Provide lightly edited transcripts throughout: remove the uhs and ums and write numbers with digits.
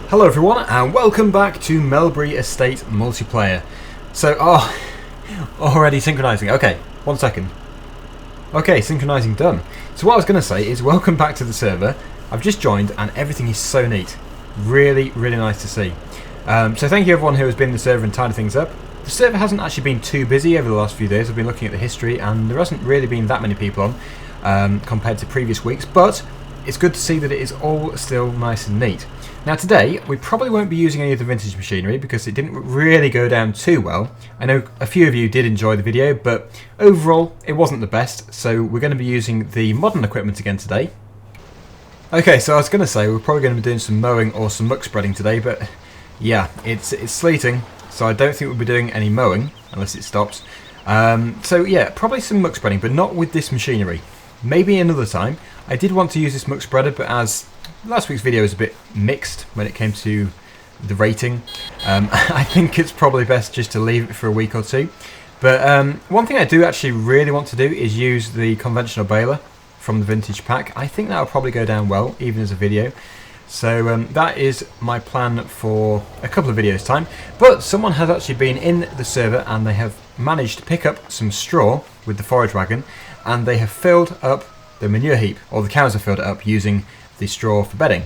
Hello everyone and welcome back to Melbury Estate multiplayer. So, already synchronizing. Okay, 1 second. Okay, synchronizing done. So what I was going to say is welcome back to the server. I've just joined and everything is so neat. Really, really nice to see. So thank you everyone who has been in the server and tidied things up. The server hasn't actually been too busy over the last few days. I've been looking at the history and there hasn't really been that many people on compared to previous weeks, but it's good to see that it is all still nice and neat. Now today, we probably won't be using any of the vintage machinery because it didn't really go down too well. I know a few of you did enjoy the video, but overall it wasn't the best, so we're going to be using the modern equipment again today. Okay, so I was going to say we're probably going to be doing some mowing or some muck spreading today, but yeah, it's sleeting, so I don't think we'll be doing any mowing unless it stops. So yeah, probably some muck spreading, but not with this machinery. Maybe another time. I did want to use this muck spreader, but as last week's video was a bit mixed when it came to the rating, I think it's probably best just to leave it for a week or two. But one thing I do actually really want to do is use the conventional baler from the vintage pack. I think that will probably go down well, even as a video. So that is my plan for a couple of videos time. But someone has actually been in the server and they have managed to pick up some straw with the forage wagon, and they have filled up the manure heap, or the cows have filled it up using the straw for bedding.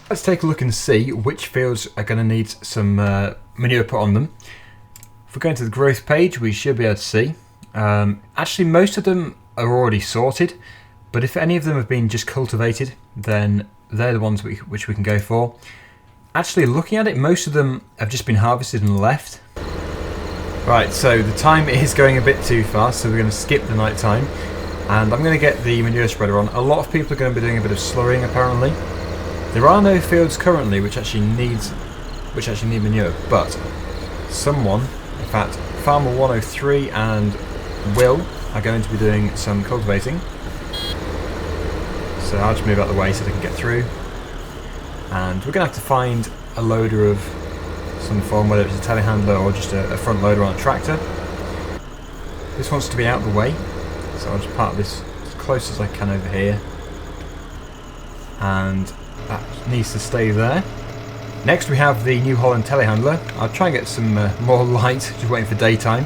Let's take a look and see which fields are going to need some manure put on them. If we go into the growth page, we should be able to see. Actually, most of them are already sorted, but if any of them have been just cultivated, then they're the ones which we can go for. Actually, looking at it, most of them have just been harvested and left. Right, so the time is going a bit too fast, so we're going to skip the night time. And I'm going to get the manure spreader on. A lot of people are going to be doing a bit of slurrying apparently. There are no fields currently which actually need manure, but someone, in fact Farmer 103 and Will, are going to be doing some cultivating. So I'll just move out of the way so they can get through. And we're going to have to find a loader of some form, whether it's a telehandler or just a front loader on a tractor. This wants to be out of the way, so I'll just park this as close as I can over here. And that needs to stay there. Next we have the New Holland telehandler. I'll try and get some more light, just waiting for daytime.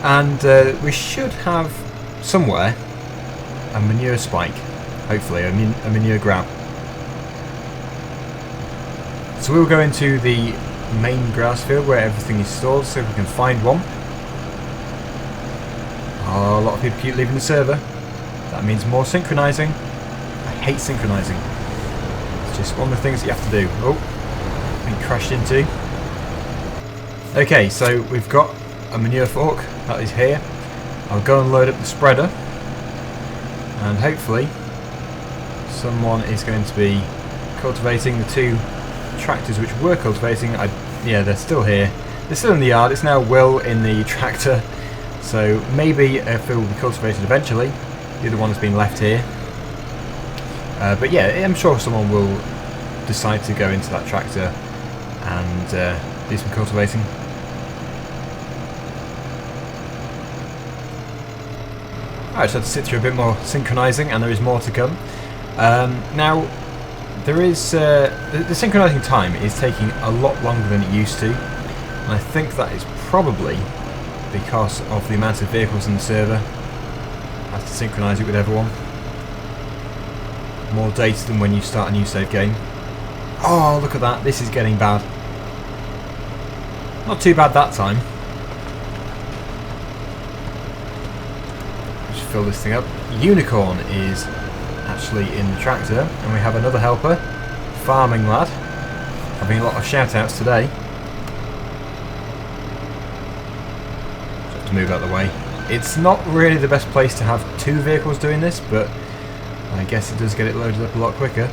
And we should have somewhere a manure spike, hopefully, a manure grab. So we'll go into the main grass field where everything is stored, so if we can find one. Oh, a lot of people keep leaving the server. That means more synchronizing. I hate synchronizing. It's just one of the things that you have to do. Oh, been crashed into. Okay, so we've got a manure fork that is here. I'll go and load up the spreader, and hopefully someone is going to be cultivating. The two tractors which were cultivating, yeah, they're still here. They're still in the yard. It's now Will in the tractor. So maybe a field will be cultivated eventually. The other one has been left here. But yeah, I'm sure someone will decide to go into that tractor and do some cultivating. I just had to sit through a bit more synchronizing, and there is more to come. Now, there is the synchronizing time is taking a lot longer than it used to, and I think that is probably because of the amount of vehicles in the server. I have to synchronize it with everyone. More data than when you start a new save game. Oh, look at that, this is getting bad. Not too bad that time. Just fill this thing up. Unicorn is actually in the tractor, and we have another helper, Farming Lad, having a lot of shout outs today. To move out of the way. It's not really the best place to have two vehicles doing this, but I guess it does get it loaded up a lot quicker.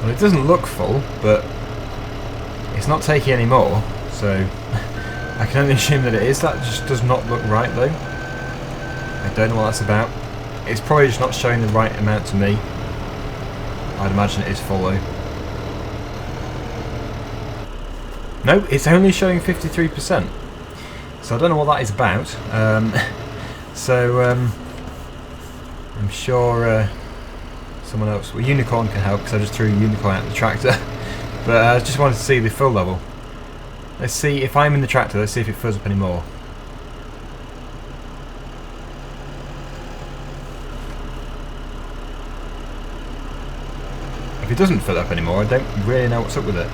Well, it doesn't look full, but it's not taking any more, so I can only assume that it is. That just does not look right though. I don't know what that's about. It's probably just not showing the right amount to me. I'd imagine it is full though. No, it's only showing 53%. So I don't know what that is about. I'm sure someone else, well, Unicorn can help because I just threw Unicorn out of the tractor. But I just wanted to see the fill level. Let's see if I'm in the tractor. Let's see if it fills up any more. If it doesn't fill up anymore, I don't really know what's up with it.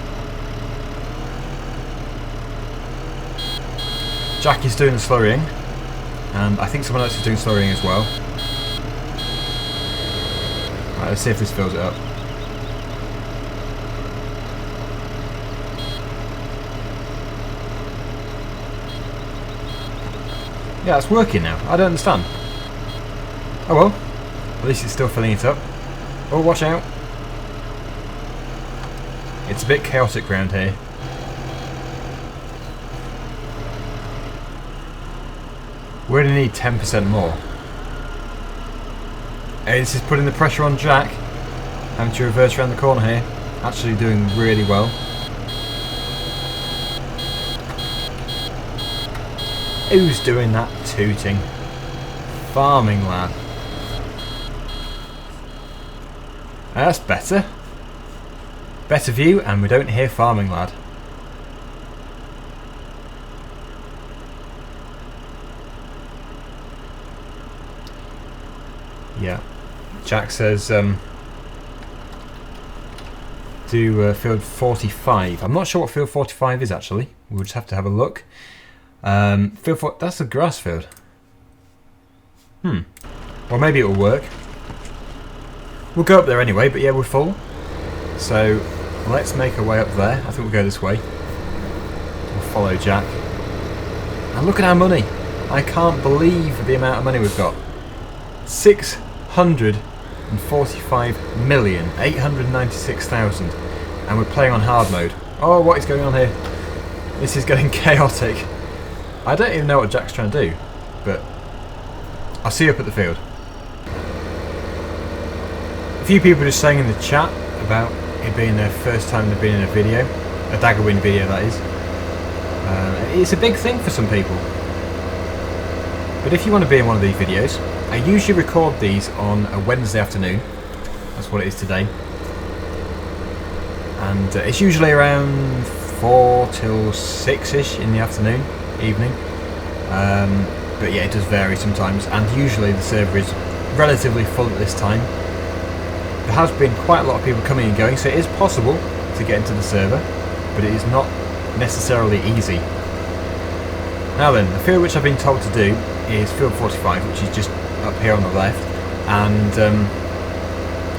Jack is doing the slurrying, and I think someone else is doing slurrying as well. Right, let's see if this fills it up. Yeah, it's working now. I don't understand. Oh well, at least it's still filling it up. Oh, watch out. It's a bit chaotic around here. We only need 10% more. Hey, this is putting the pressure on Jack. Having to reverse around the corner here. Actually doing really well. Who's doing that tooting? Farming lad. That's better. Better view, and we don't hear farming lad. Yeah. Jack says do field 45. I'm not sure what field 45 is actually. We'll just have to have a look. Field 4, that's a grass field. Or maybe it'll work. We'll go up there anyway, but yeah, we're full. So let's make our way up there. I think we'll go this way. We'll follow Jack. And look at our money. I can't believe the amount of money we've got. 645,896,000, and we're playing on hard mode. Oh, what is going on here? This is getting chaotic. I don't even know what Jack's trying to do, but I'll see you up at the field. A few people just saying in the chat about it being their first time they've been in a video, a Daggerwin video that is. It's a big thing for some people. But if you want to be in one of these videos, I usually record these on a Wednesday afternoon. That's what it is today. And it's usually around 4 till 6ish in the afternoon, evening. But yeah, it does vary sometimes, and usually the server is relatively full at this time. There has been quite a lot of people coming and going, so it is possible to get into the server, but it is not necessarily easy. Now then, the field which I've been told to do is field 45, which is just up here on the left, and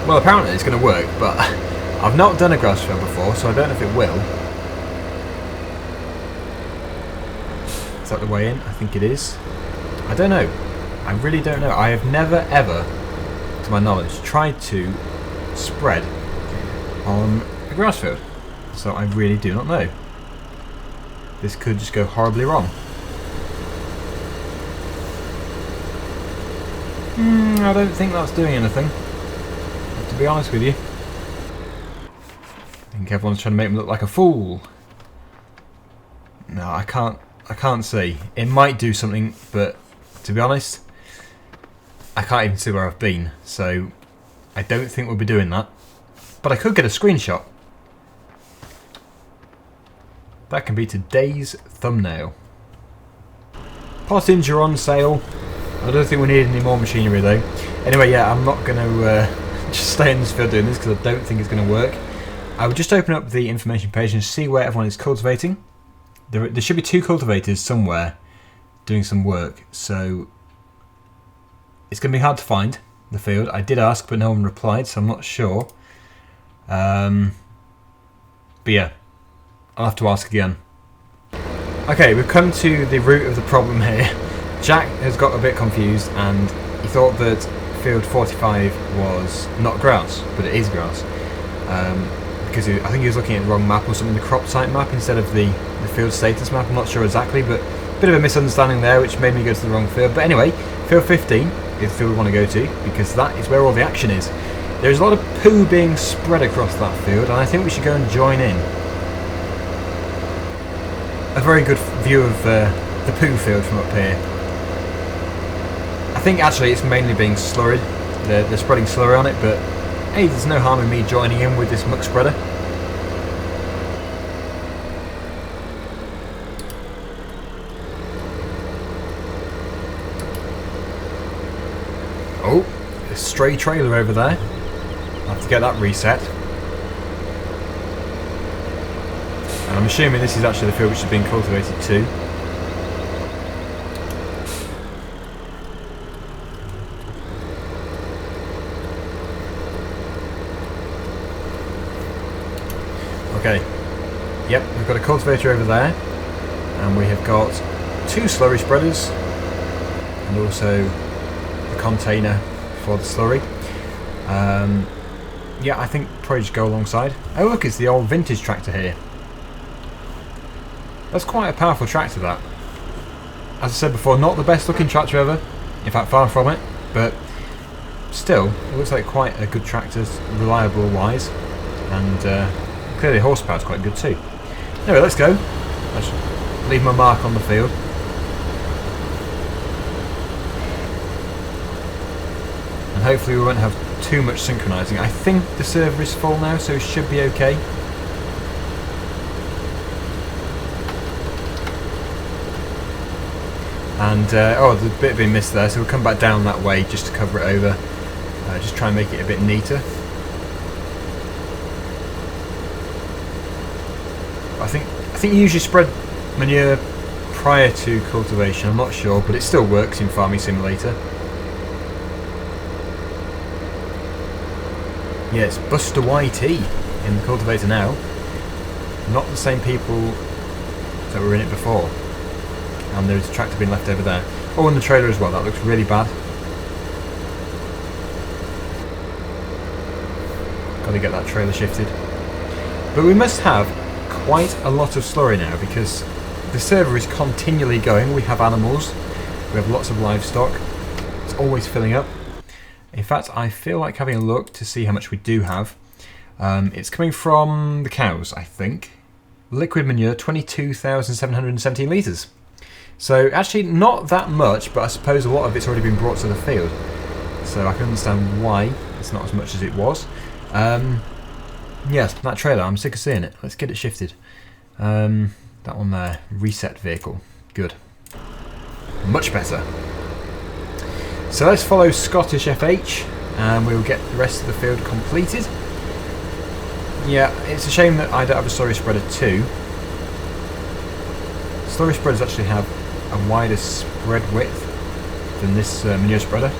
well, apparently it's going to work, but I've not done a grass field before, so I don't know if it will. Is that the way in? I think it is. I don't know. I really don't know. I have never ever, to my knowledge, tried to spread on a grass field, so I really do not know. This could just go horribly wrong. I don't think that's doing anything, to be honest with you. I think everyone's trying to make me look like a fool. No, I can't see. It might do something, but to be honest, I can't even see where I've been, so I don't think we'll be doing that. But I could get a screenshot. That can be today's thumbnail. Potings are on sale. I don't think we need any more machinery though. Anyway, yeah, I'm not going to just stay in this field doing this because I don't think it's going to work. I would just open up the information page and see where everyone is cultivating. There should be 2 cultivators somewhere doing some work, so it's going to be hard to find the field. I did ask, but no one replied, so I'm not sure. But yeah, I'll have to ask again. Okay, we've come to the root of the problem here. Jack has got a bit confused and he thought that field 45 was not grass, but it is grass. because I think he was looking at the wrong map or something, the crop type map instead of the field status map. I'm not sure exactly, but a bit of a misunderstanding there, which made me go to the wrong field. But anyway, field 15 is the field we want to go to, because that is where all the action is. There's a lot of poo being spread across that field, and I think we should go and join in. A very good view of the poo field from up here. I think actually it's mainly being slurried. They're spreading slurry on it, but hey, there's no harm in me joining in with this muck spreader. Oh, a stray trailer over there. I'll have to get that reset. And I'm assuming this is actually the field which is being cultivated too. Okay. Yep, we've got a cultivator over there. And we have got 2 slurry spreaders. And also the container for the slurry. Yeah, I think probably just go alongside. Oh look, it's the old vintage tractor here. That's quite a powerful tractor, that. As I said before, not the best looking tractor ever. In fact, far from it. But still, it looks like quite a good tractor, reliable wise. And clearly horsepower is quite good too. Anyway, let's go. Let's leave my mark on the field. And hopefully we won't have too much synchronizing. I think the server is full now, so it should be okay. And oh, there's a bit being missed there, so we'll come back down that way just to cover it over. Just try and make it a bit neater. I think you usually spread manure prior to cultivation. I'm not sure, but it still works in Farming Simulator. Yeah, it's Buster YT in the cultivator now. Not the same people that were in it before. And there's a tractor being left over there. Oh, and the trailer as well. That looks really bad. Got to get that trailer shifted. But we must have quite a lot of slurry now, because the server is continually going. We have animals. We have lots of livestock. It's always filling up. In fact, I feel like having a look to see how much we do have. It's coming from the cows, I think. Liquid manure, 22,717 litres. So actually not that much, but I suppose a lot of it's already been brought to the field. So I can understand why it's not as much as it was. Yes, that trailer, I'm sick of seeing it. Let's get it shifted. That one there, reset vehicle. Good. Much better. So let's follow Scottish FH and we'll get the rest of the field completed. Yeah, it's a shame that I don't have a slurry spreader too. Slurry spreaders actually have a wider spread width than this manure spreader.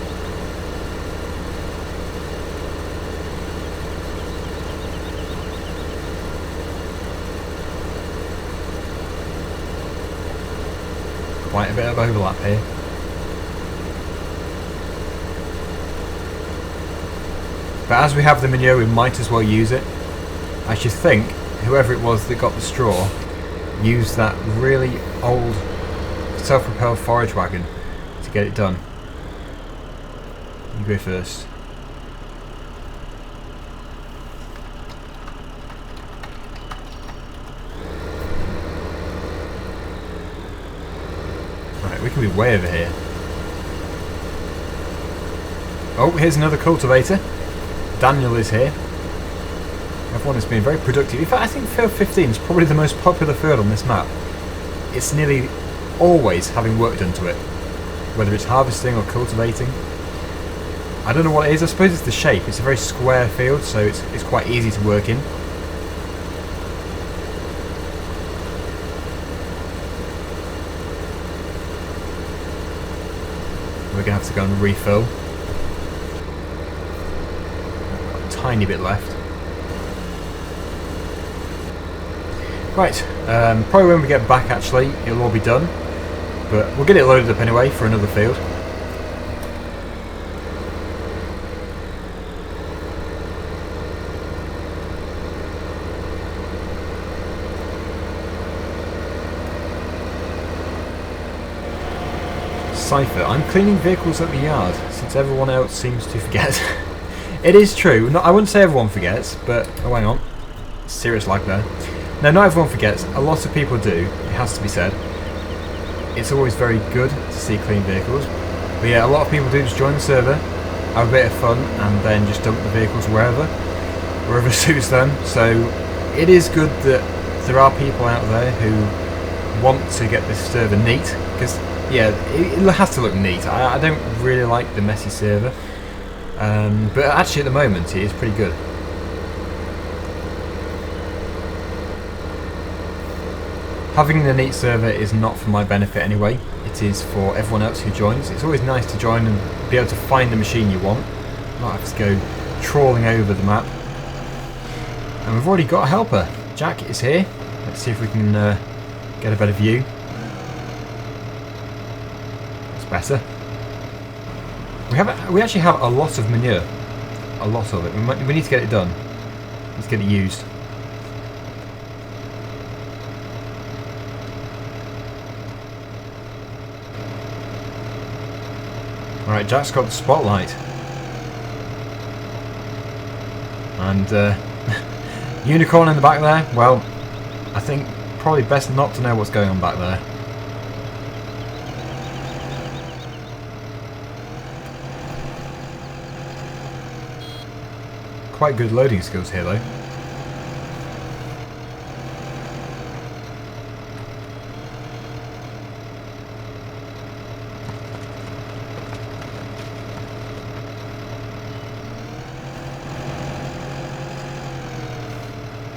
Quite a bit of overlap here. But as we have the manure, we might as well use it. I should think whoever it was that got the straw used that really old self-propelled forage wagon to get it done. You go first. Right, we can be way over here. Oh, here's another cultivator. Daniel is here. Everyone has been very productive. In fact, I think field 15 is probably the most popular field on this map. It's nearly always having work done to it, whether it's harvesting or cultivating. I don't know what it is. I suppose it's the shape. It's a very square field, so it's quite easy to work in. We're going to have to go and refill. Tiny bit left. Right, probably when we get back actually it'll all be done, but we'll get it loaded up anyway for another field. Cypher. I'm cleaning vehicles at the yard, since everyone else seems to forget. It is true. No, I wouldn't say everyone forgets, but... Oh, hang on. Serious lag there. No, not everyone forgets. A lot of people do. It has to be said. It's always very good to see clean vehicles. But yeah, a lot of people do just join the server, have a bit of fun, and then just dump the vehicles wherever suits them. So it is good that there are people out there who want to get this server neat, because yeah, it has to look neat. I don't really like the messy server, but actually at the moment it is pretty good. Having the neat server is not for my benefit anyway, it is for everyone else who joins. It's always nice to join and be able to find the machine you want, not have to go trawling over the map. And we've already got a helper. Jack is here. Let's see if we can get a better view. It's better. We actually have a lot of manure. A lot of it. We need to get it done. Let's get it used. Alright, Jack's got the spotlight. And unicorn in the back there, well, I think probably best not to know what's going on back there. Quite good loading skills here though.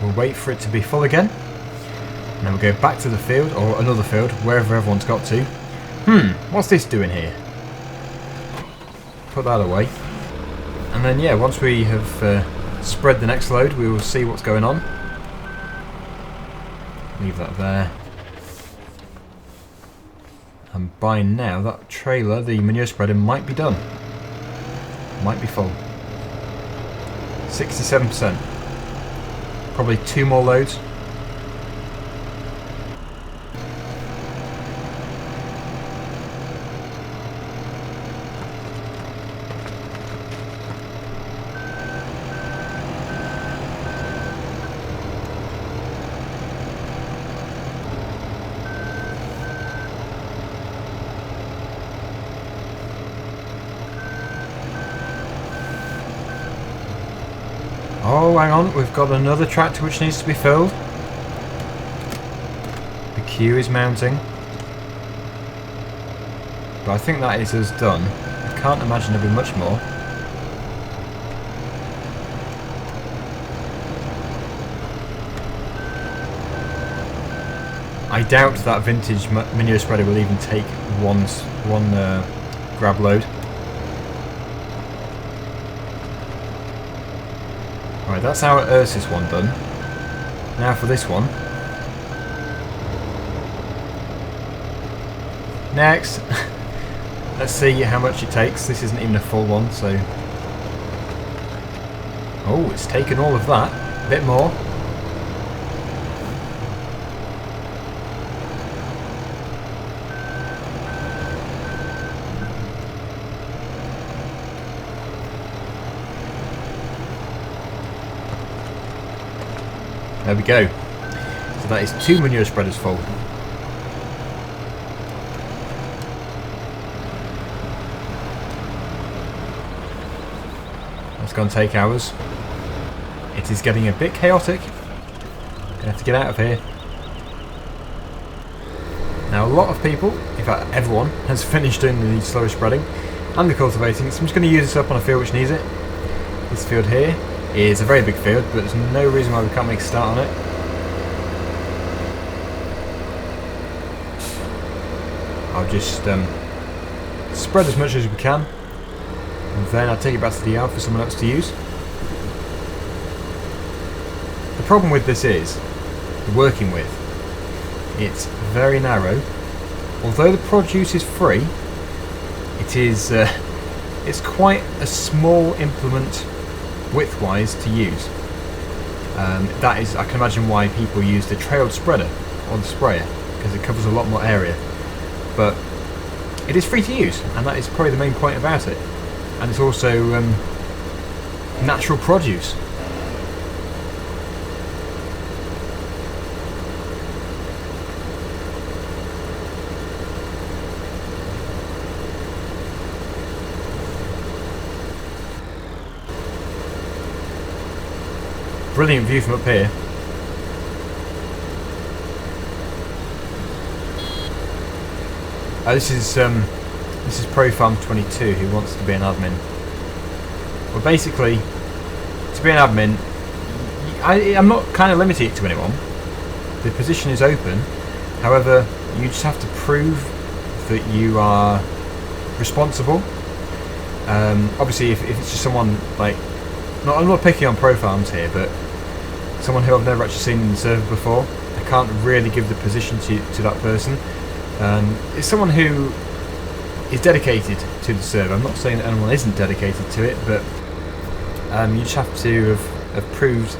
We'll wait for it to be full again, and then we'll go back to the field, or another field, wherever everyone's got to. What's this doing here? Put that away. And then yeah, once we have spread the next load, we will see what's going on. Leave that there. And by now, that trailer, the manure spreader, might be done. Might be full. 67%. Probably 2 more loads. Oh, hang on, we've got another tractor which needs to be filled. The queue is mounting. But I think that is us done. I can't imagine there'll be much more. I doubt that vintage manure spreader will even take one grab load. Right, that's our Ursus one done. Now for this one. Next! Let's see how much it takes. This isn't even a full one, so... Oh, it's taken all of that. A bit more. There we go. So that is 2 manure spreaders full. That's going to take hours. It is getting a bit chaotic. Gonna have to get out of here. Now a lot of people, in fact everyone, has finished doing the slower spreading and the cultivating, so I'm just going to use this up on a field which needs it. This field here is a very big field, but there's no reason why we can't make a start on it. I'll just spread as much as we can, and then I'll take it back to the yard for someone else to use. The problem with this is the working with. It's very narrow. Although the produce is free, it is it's quite a small implement width-wise to use. That is, I can imagine why people use the trailed spreader or the sprayer, because it covers a lot more area. But it is free to use, and that is probably the main point about it. And it's also natural produce. Brilliant view from up here. This is ProFarm22 who wants to be an admin. Well, basically, to be an admin, I'm not kind of limiting it to anyone. The position is open. However, you just have to prove that you are responsible. Obviously, if it's just someone like, I'm not picking on pro farms here, but someone who I've never actually seen in the server before, I can't really give the position to that person. It's someone who is dedicated to the server. I'm not saying that anyone isn't dedicated to it, but you just have to have proved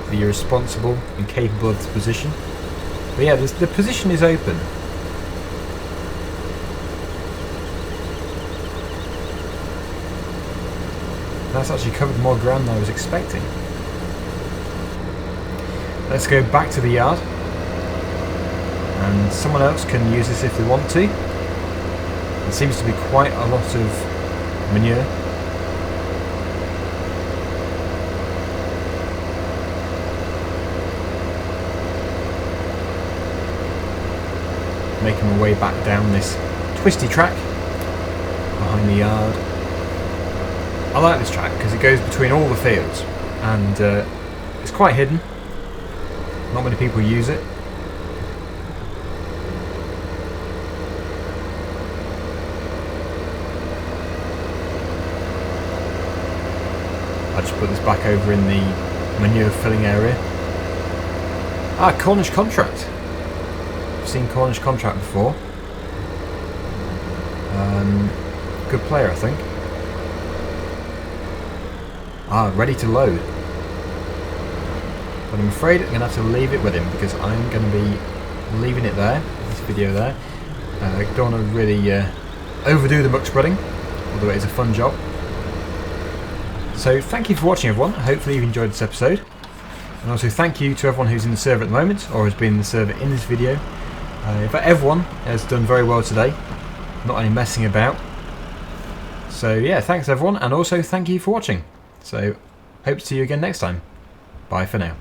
that you're responsible and capable of the position. But yeah, the position is open. That's actually covered more ground than I was expecting. Let's go back to the yard. And someone else can use this if they want to. There seems to be quite a lot of manure. Making my way back down this twisty track behind the yard. I like this track because it goes between all the fields, and it's quite hidden. Not many people use it. I just put this back over in the manure filling area. Ah, Cornish Contract. I've seen Cornish Contract before. Good player, I think. Ah, ready to load. But I'm afraid I'm going to have to leave it with him because I'm going to be leaving it there, this video there. I don't want to really overdo the muck spreading, although it is a fun job. So thank you for watching, everyone. Hopefully you've enjoyed this episode. And also thank you to everyone who's in the server at the moment, or has been in the server in this video. In fact, everyone has done very well today. Not any messing about. So yeah, thanks everyone, and also thank you for watching. So hope to see you again next time. Bye for now.